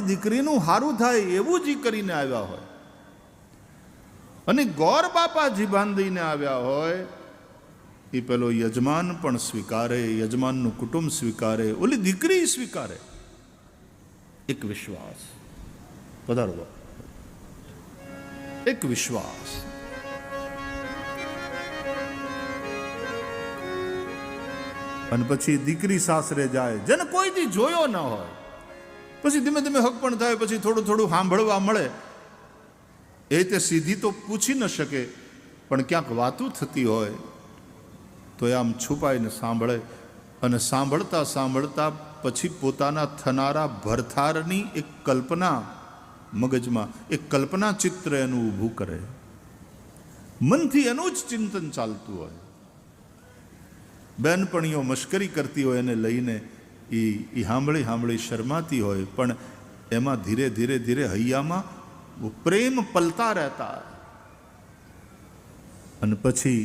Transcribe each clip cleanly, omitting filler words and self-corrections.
દીકરીનું હારું થાય એવું જ કરીને આવ્યા હોય અને ગોર બાપાજી બાંધીને આવ્યા હોય એ પેલો યજમાન પણ સ્વીકારે, યજમાનનું કુટુંબ સ્વીકારે, ઓલી દીકરી સ્વીકારે. એક વિશ્વાસ પધારવા, એક વિશ્વાસ. અને પછી દીકરી સાસરે જાય, જેને કોઈ દી જોયો ન હોય, પછી ધીમે ધીમે હક પણ થાય, પછી થોડું થોડું સાંભળવા મળે. એ તે સીધી તો પૂછી ન શકે, પણ ક્યાંક વાતું થતી હોય તો એ આમ છુપાઈને સાંભળે. અને સાંભળતા સાંભળતા પછી પોતાના થનારા ભરથારની એક કલ્પના મગજમાં, એક કલ્પના ચિત્ર એનું ઊભું કરે. મનથી એનું જ ચિંતન ચાલતું હોય. બેનપણીઓ મશ્કરી કરતી હોય એને લઈને, એ સાંભળી સાંભળી શરમાતી હોય, પણ એમાં ધીરે ધીરે ધીરે હૈયામાં પ્રેમ પલતા રહેતા. અને પછી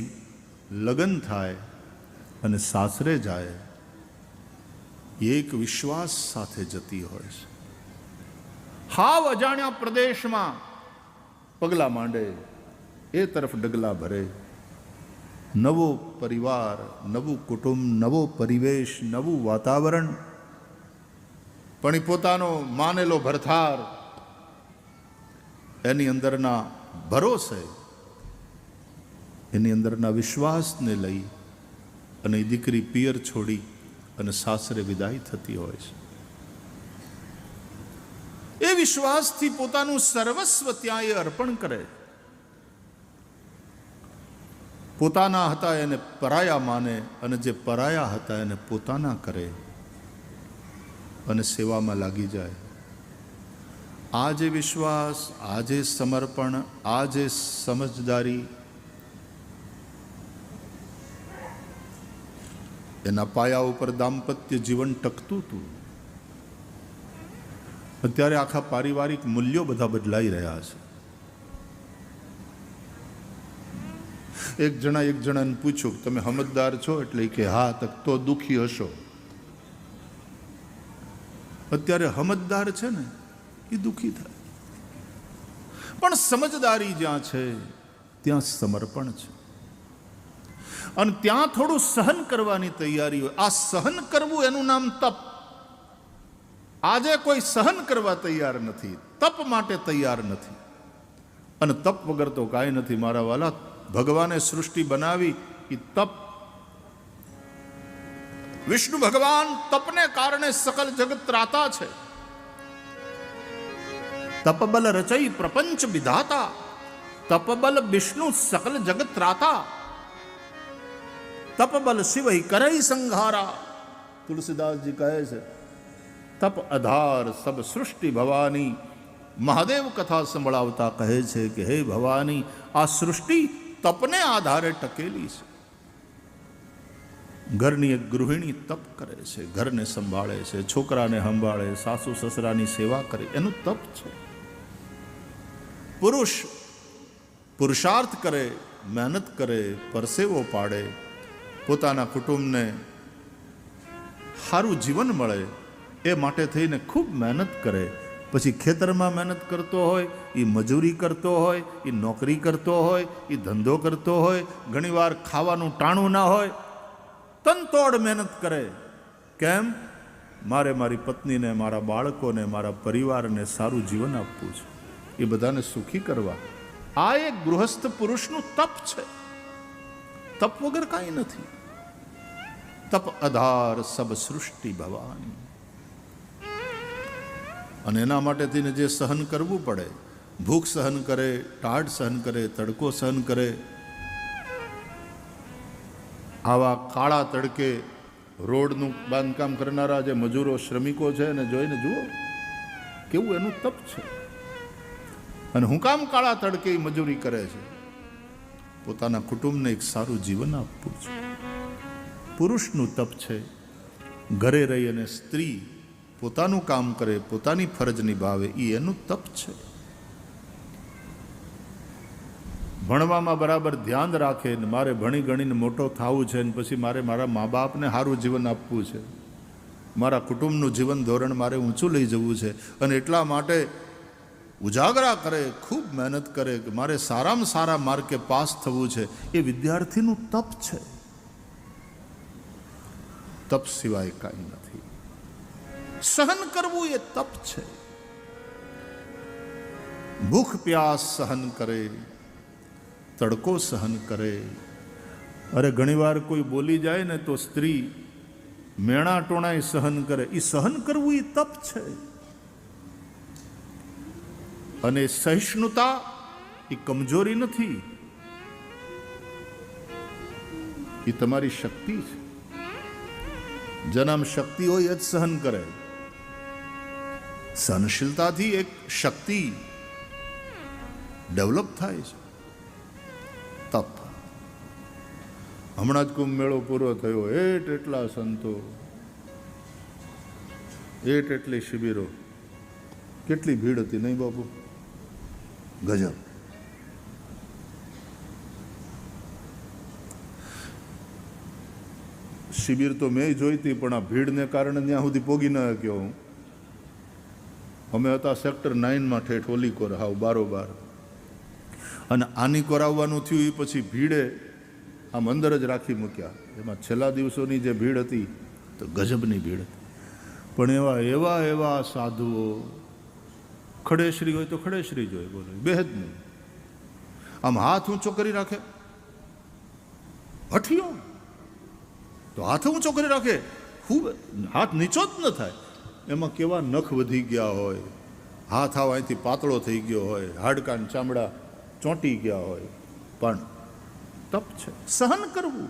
લગ્ન થાય અને સાસરે જાય, એક વિશ્વાસ સાથે જતી હોય છે. હાવ અજાણ્યા પ્રદેશમાં પગલા માંડે, એ તરફ ડગલા ભરે. નવો પરિવાર, નવું કુટુંબ, નવો પરિવેશ, નવું વાતાવરણ. પણ એ પોતાનો માનેલો ભરથાર, એની અંદરના ભરોસે, એની અંદરના વિશ્વાસને લઈ અને એ દીકરી પિયર છોડી અને સાસરે વિદાય થતી હોય છે. એ વિશ્વાસથી પોતાનું સર્વસ્વ ત્યાં એ અર્પણ કરે. પોતાના હતા એને પરાયા માને, અને જે પરાયા હતા એને પોતાના કરે અને સેવામાં લાગી જાય. આ જે વિશ્વાસ, આ જે સમર્પણ, આ જે સમજદારી, એના પાયા ઉપર દાંપત્ય જીવન ટકતું હતું. અત્યારે આખા પારિવારિક મૂલ્યો બધા બદલાઈ રહ્યા છે. એક જણાને પૂછ્યું, તમે સમજદાર છો? એટલે કે હા. તો દુઃખી હશો. અત્યારે સમજદાર છે ને એ દુઃખી થાય. પણ સમજદારી જ્યાં છે ત્યાં સમર્પણ છે, અને ત્યાં થોડું સહન કરવાની તૈયારી હોય. આ સહન કરવું એનું નામ તપ. આજે કોઈ સહન કરવા તૈયાર નથી, તપ માટે તૈયાર નથી. અને તપ વગર તો કાંઈ નથી મારા વાલા. ભગવાને સૃષ્ટિ બનાવી એ તપ. વિષ્ણુ ભગવાન તપને કારણે સકલ જગત ત્રાતા છે. તપબલ રચઈ પ્રપંચ વિધાતા, તપબલ વિષ્ણુ સકલ જગત ત્રાતા, તપબલ શિવ કરઈ સંઘારા. તુલસીદાસજી કહે છે, તપ આધાર સબ સૃષ્ટિ ભવાની. મહાદેવ કથા સંભળાવતા કહે છે કે હે ભવાની, આ સૃષ્ટિ તપને આધારે ટકેલી છે. ઘરની એક ગૃહિણી તપ કરે છે, ઘરને સંભાળે છે, છોકરાને સંભાળે, સાસુ સસરાની સેવા કરે, એનું તપ છે. પુરુષ પુરુષાર્થ કરે, મહેનત કરે, પરસેવો પાડે, પોતાના કુટુંબને સારું જીવન મળે એ માટે થઈને ખૂબ મહેનત કરે. પછી ખેતરમાં મહેનત કરતો હોય, એ મજૂરી કરતો હોય, એ નોકરી કરતો હોય, એ ધંધો કરતો હોય, ઘણીવાર ખાવાનું ટાણું ના હોય, તનતોડ મહેનત કરે. કેમ? મારે મારી પત્નીને, મારા બાળકોને, મારા પરિવારને સારું જીવન આપવું છે, એ બધાને સુખી કરવા. આ એક ગૃહસ્થ પુરુષનું તપ છે. તપ વગર કાંઈ નથી. તપ આધાર સબ સૃષ્ટિ ભવાની. અને એના માટે થઈને જે સહન કરવું પડે, ભૂખ સહન કરે, ટાઢ સહન કરે, તડકો સહન કરે. આવા કાળા તડકે રોડનું બાંધકામ કરનારા જે મજૂરો, શ્રમિકો છે એને જોઈને જુઓ કેવું એનું તપ છે. અને હું કામ કાળા તડકે મજૂરી કરે છે? પોતાના કુટુંબને એક સારું જીવન આપવું છે. પુરુષનું તપ છે ઘરે રહી અને સ્ત્રી પોતાનું કામ કરે, પોતાની ફરજ નિભાવે, એ એનું તપ છે. ભણવામાં બરાબર ધ્યાન રાખે ને મારે ભણી ગણીને મોટો થવું છે ને પછી મારે મારા મા બાપને સારું જીવન આપવું છે, મારા કુટુંબનું જીવન ધોરણ મારે ઊંચું લઈ જવું છે, અને એટલા માટે ઉજાગરા કરે, ખૂબ મહેનત કરે કે મારે સારામાં સારા માર્કે પાસ થવું છે. એ વિદ્યાર્થીનું તપ છે. તપ સિવાય કાંઈ નથી. સહન કરવું એ તપ છે. ભૂખ પ્યાસ સહન કરે, તડકો સહન કરે. અરે ઘણીવાર કોઈ બોલી જાય ને તો સ્ત્રી મેણા ટોણાય સહન કરે. એ સહન કરવું એ તપ છે. અને સહિષ્ણુતા એ કમજોરી નથી, એ તમારી શક્તિ છે. જેનામાં શક્તિ હોય એ જ સહન કરે. સહનશીલતાથી એક શક્તિ ડેવલપ થાય છે. તપ. હમણાં જ કુંભ મેળો પૂરો થયો, એટલા સંતો, એટલી શિબિરો, કેટલી ભીડ હતી નહીં બાપુ? ગજબ. શિબિર તો મેં જોઈતી, પણ આ ભીડને કારણે ત્યાં સુધી પોગી ન શક્યો હું. અમે હતા સેક્ટર 9માં, ઠેઠ ઓલી કોર, હાવ બારોબાર. અને આની કોર આવવાનું થયું એ પછી ભીડે આમ અંદર જ રાખી મૂક્યા. એમાં છેલ્લા દિવસોની જે ભીડ હતી તો ગજબની ભીડ હતી. પણ એવા એવા સાધુઓ, ખડેશ્રી હોય તો ખડેશ્રી જોઈએ, બોલો બેહદ નહીં. આમ હાથ ઊંચો કરી રાખે, હઠિયો તો હાથ ઊંચો કરી રાખે, ખૂબ હાથ નીચો જ ન થાય. એમાં કેવા નખ વધી ગયા હોય, હાથ આવ અહીંથી પાતળો થઈ ગયો હોય, હાડકાન ચામડા ચોંટી ગયા હોય, પણ તપ છે. સહન કરવું.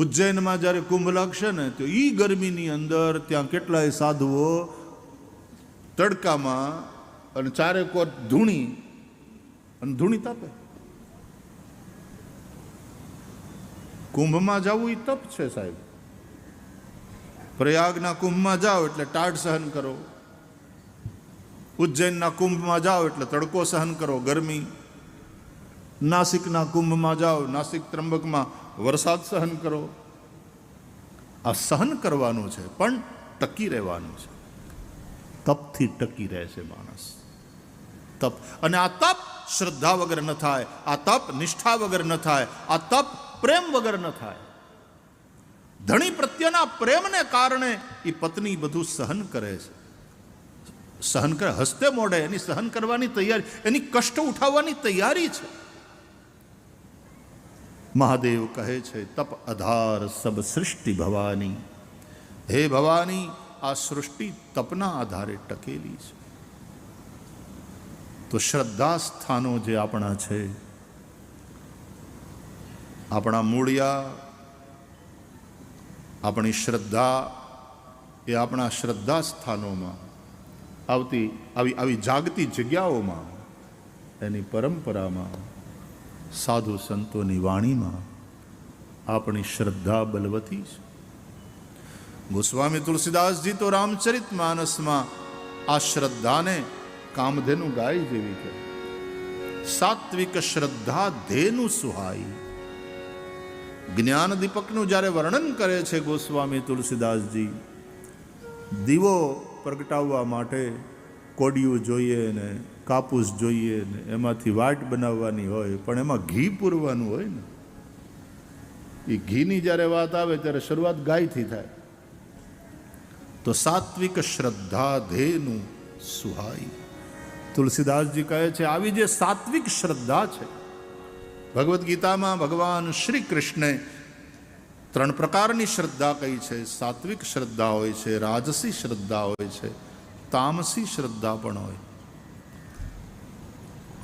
ઉજ્જૈનમાં જ્યારે કુંભ લાગશે ને તો ઈ ગરમીની અંદર ત્યાં કેટલાય સાધુઓ તડકામાં અને ચારે કોર ધૂણી તાપે. કુંભમાં જવું એ તપ છે સાહેબ. પ્રયાગના કુંભમાં જાઓ એટલે ટાઢ સહન કરો, ઉજ્જૈનના કુંભમાં જાઓ એટલે તડકો સહન કરો, ગરમી. નાસિકના કુંભમાં જાઓ, નાસિક ત્રંબકમાં વરસાદ સહન કરો. આ સહન કરવાનું છે, પણ ટકી રહેવાનું છે. તપથી ટકી રહેશે માણસ. તપ. અને આ તપ શ્રદ્ધા વગર ન થાય, આ તપ નિષ્ઠા વગર ન થાય, આ તપ પ્રેમ વગર ન થાય. ધણી પ્રત્યેના પ્રેમને કારણે એ પત્ની બધું સહન કરે છે. સહન કરે, હસ્તે મોઢે એની સહન કરવાની તૈયારી, એની કષ્ટ ઉઠાવવાની તૈયારી છે. મહાદેવ કહે છે, તપ આધાર સબ સૃષ્ટિ ભવાની. હે ભવાની, આ સૃષ્ટિ તપના આધારે ટકેલી છે. તો શ્રદ્ધા સ્થાનો જે આપણા છે, આપણા મૂળિયા, આપણી શ્રદ્ધા, એ આપણા શ્રદ્ધા સ્થાનોમાં આવતી આવી જાગતી જગ્યાઓમાં, એની પરંપરામાં, સાધુ સંતોની વાણીમાં આપણી શ્રદ્ધા બલવતી છે. ગોસ્વામી તુલસીદાસજી તો રામચરિત માનસમાં આ શ્રદ્ધાને કામધેનુ ગાય જેવી છે. સાત્વિક શ્રદ્ધા ધેનુ સુહાઈ. જ્ઞાન દીપકનું જ્યારે વર્ણન કરે છે ગોસ્વામી તુલસીદાસજી, દીવો પ્રગટાવવા માટે કોડિયું જોઈએ ને કાપૂસ જોઈએ ને એમાંથી વાટ બનાવવાની હોય, પણ એમાં ઘી પૂરવાનું હોય ને. એ ઘીની જ્યારે વાત આવે ત્યારે શરૂઆત ગાયથી થાય. તો સાત્વિક શ્રદ્ધા ધેનું સુહાઈ. તુલસીદાસજી કહે છે, આવી જે સાત્વિક શ્રદ્ધા છે, ભગવદ્ ગીતામાં ભગવાન શ્રી કૃષ્ણે 3 પ્રકારની શ્રદ્ધા કહી છે. સાત્વિક શ્રદ્ધા હોય છે, રાજસી શ્રદ્ધા હોય છે, તામસી શ્રદ્ધા પણ હોય.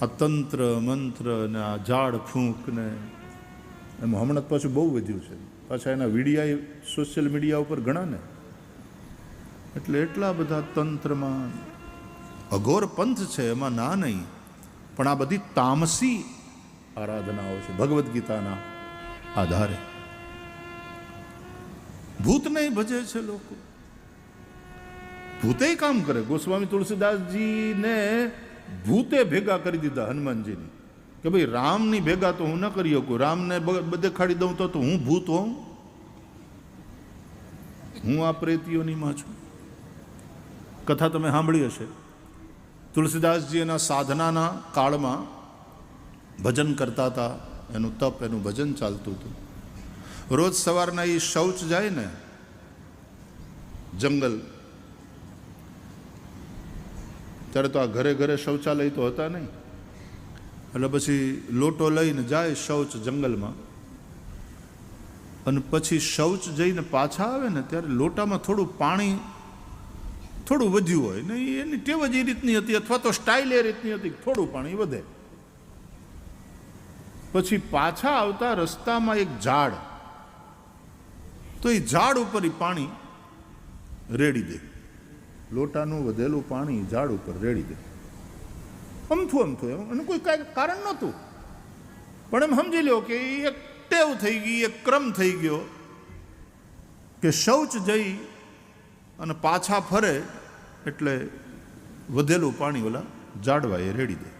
આ તંત્ર મંત્ર ને આ ઝાડ ફૂંક ને એમાં હમણાં પાછું બહુ વધ્યું છે. પાછા એના વિડીયા સોશિયલ મીડિયા ઉપર ઘણા ને, એટલે એટલા બધા તંત્રમાં અઘોર પંથ છે, એમાં ના નહીં. પણ આ બધી તામસી આરાધનાઓ છે ભગવદ્ ગીતાના આધારે. ભૂતને ભજે છે લોકો, ભૂતે કામ કરે. ગોસ્વામી તુલસીદાસજીને ભૂતે ભેગા કરી દીધા હનુમાનજીની, કે ભાઈ રામની ભેગા તો હું ન કરી શકું, રામને બધે ખાડી દઉં તો હું ભૂત હોઉં. હું આ પ્રેત યોનિમાં છું. કથા તમે સાંભળી હશે. તુલસીદાસજી એના સાધનાના કાળમાં ભજન કરતા હતા, એનું તપ, એનું ભજન ચાલતું હતું. રોજ સવારના એ શૌચ જાય ને જંગલ, ત્યારે તો આ ઘરે ઘરે શૌચાલય તો હતા નહીં, એટલે પછી લોટો લઈને જાય શૌચ જંગલમાં, અને પછી શૌચ જઈને પાછા આવે ને ત્યારે લોટામાં થોડું પાણી થોડું વધ્યું હોય ને, એની ટેવ જ એ રીતની હતી, અથવા તો સ્ટાઇલ એ રીતની હતી, થોડું પાણી વધે. પછી પાછા આવતા રસ્તામાં એક ઝાડ, તો એ ઝાડ ઉપર એ પાણી રેડી દે, લોટાનું વધેલું પાણી ઝાડ ઉપર રેડી દે. અમથું એનું કોઈ કાંઈ કારણ નહોતું, પણ એમ સમજી લો કે એ એક ટેવ થઈ ગઈ, એક ક્રમ થઈ ગયો કે શૌચ જઈ અને પાછા ફરે એટલે વધેલું પાણી ઓલા ઝાડવા એ રેડી દે.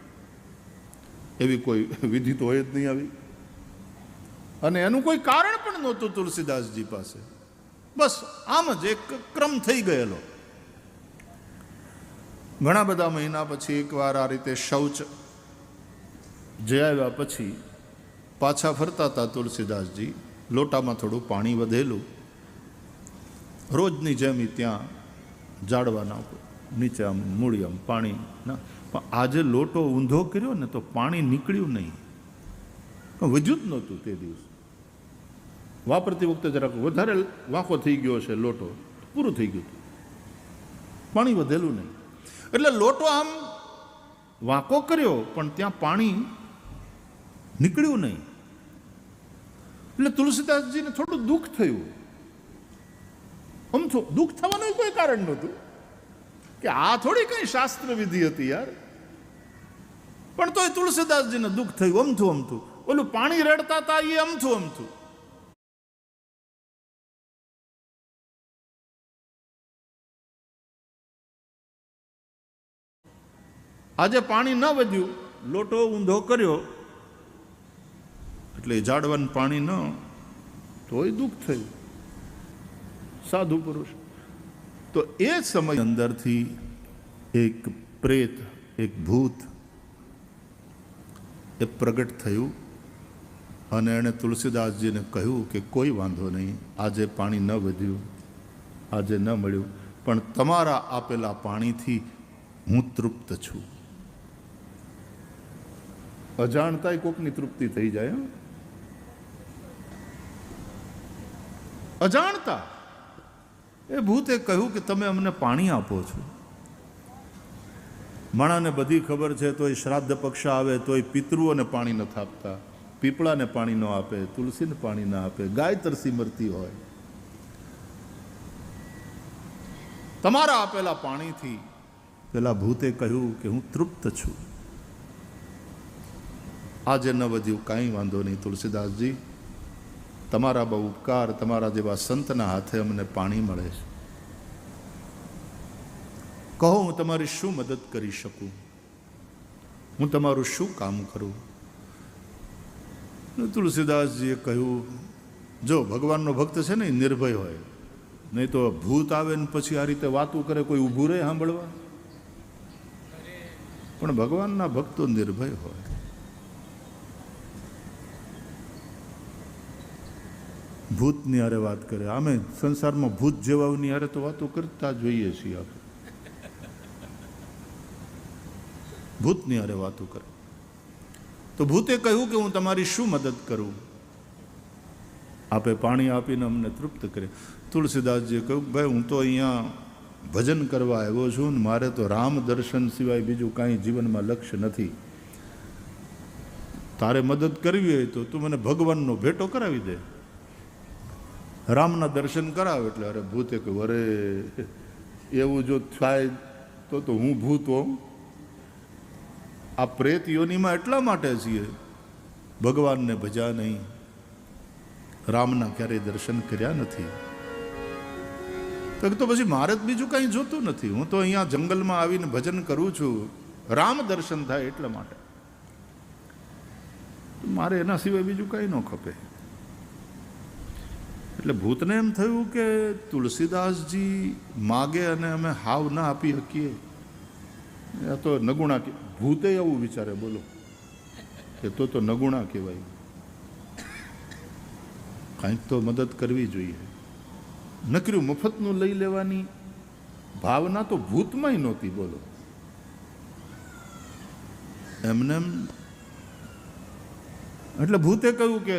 એવી કોઈ વિધિ તો હોય જ નહીં આવી, અને એનું કોઈ કારણ પણ નહોતું તુલસીદાસજી પાસે. બસ આમ જ એક ક્રમ થઈ ગયેલો. ઘણા બધા મહિના પછી એકવાર આ રીતે શૌચ જે આવ્યા પછી પાછા ફરતા હતા તુલસીદાસજી, લોટામાં થોડું પાણી વધેલું, રોજની જેમ ત્યાં ઝાડવાના નીચે આમ મૂળી આમ પાણી ના, પણ આજે લોટો ઊંધો કર્યો ને તો પાણી નીકળ્યું નહીં, વધ્યું જ નહોતું. તે દિવસ વાપરતી વખતે જરાક વધારે વાંકો થઈ ગયો છે લોટો, પૂરું થઈ ગયું, પાણી વધેલું નહીં. એટલે લોટો આમ વાંકો કર્યો પણ ત્યાં પાણી નીકળ્યું નહીં. એટલે તુલસીદાસજીને થોડું દુઃખ થયું. આમ દુઃખ થવાનું કોઈ કારણ નહોતું કે આ થોડી કઈ શાસ્ત્ર વિધિ હતી યાર, પણ તોય તુલસીદાસજીને દુઃખ થયું. અમથું ઓલું પાણી રેડતા હતા એ અમથું. આજે પાણી ન વધ્યું, લોટો ઊંધો કર્યો એટલે ઝાડવાનું પાણી ન, તોય દુઃખ થયું. સાધુ પુરુષ. તો એ સમય અંદરથી એક પ્રેત, એક ભૂત એ પ્રગટ થયું, અને એણે તુલસીદાસજીને કહ્યું કે કોઈ વાંધો નહીં, આજે પાણી ન વધ્યું, આજે ન મળ્યું, પણ તમારા આપેલા પાણીથી હું તૃપ્ત છું. અજાણતાય કોકની તૃપ્તિ થઈ જાય. અજાણતા એ ભૂતે કહ્યું કે તમે અમને પાણી આપો છો. માણાને બધી ખબર છે, તોય શ્રાદ્ધ પક્ષ આવે તોય પિતૃઓને પાણી નથી આપતા, પીપળાને પાણી ન આપે, તુલસીને પાણી ન આપે, ગાય તરસી મરતી હોય. તમારા આપેલા પાણીથી પેલા ભૂતે કહ્યું કે હું તૃપ્ત છું. આજે ન વધ્યું, કાંઈ વાંધો નહીં તુલસીદાસજી, તમારા બહુ ઉપકાર, તમારા જેવા સંતના હાથે અમને પાણી મળે છે. કહો હું તમારી શું મદદ કરી શકું, હું તમારું શું કામ કરું? તુલસીદાસજીએ કહ્યું, જો ભગવાનનો ભક્ત છે ને એ નિર્ભય હોય, નહીં તો ભૂત આવે ને પછી આ રીતે વાતું કરે, કોઈ ઊભું રહે સાંભળવા? પણ ભગવાનના ભક્તો નિર્ભય હોય. ભૂતની હારે વાત કરે. આમે સંસારમાં ભૂત જેવાઓની હારે તો વાતો કરતા જોઈએ છીએ આપણે. ભૂતની હારે વાતો કરે. તો ભૂતે કહ્યું કે હું તમારી શું મદદ કરું? આપે પાણી આપીને અમને તૃપ્ત કરે. તુલસીદાસજીએ કહ્યું, ભાઈ હું તો અહીંયા ભજન કરવા આવ્યો છું ને મારે તો રામ દર્શન સિવાય બીજું કાંઈ જીવનમાં લક્ષ્ય નથી. તારે મદદ કરવી હોય તો તું મને ભગવાનનો ભેટો કરાવી દે, રામના દર્શન કરાવ. એટલે અરે ભૂતે કહ્યું, અરે એવું જો થાય તો હું ભૂત હોઉં? આ પ્રેત યોનિમાં એટલા માટે છીએ, ભગવાનને ભજ્યા નહીં, રામના ક્યારેય દર્શન કર્યા નથી. તો પછી મારે જ બીજું કંઈ જોતું નથી. હું તો અહીંયા જંગલમાં આવીને ભજન કરું છું, રામ દર્શન થાય એટલા માટે. મારે એના સિવાય બીજું કંઈ ન ખપે. એટલે ભૂતને એમ થયું કે તુલસીદાસજી માગે અને અમે હાવ ના આપી શકીએ, આ તો નગુણા. ભૂતે એવું વિચારે, બોલો, કે તો નગુણા કહેવાય, કાંઈક તો મદદ કરવી જોઈએ. નકર્યું મફતનું લઈ લેવાની ભાવના તો ભૂતમાંય નહોતી, બોલો. એમને એટલે ભૂતે કહ્યું કે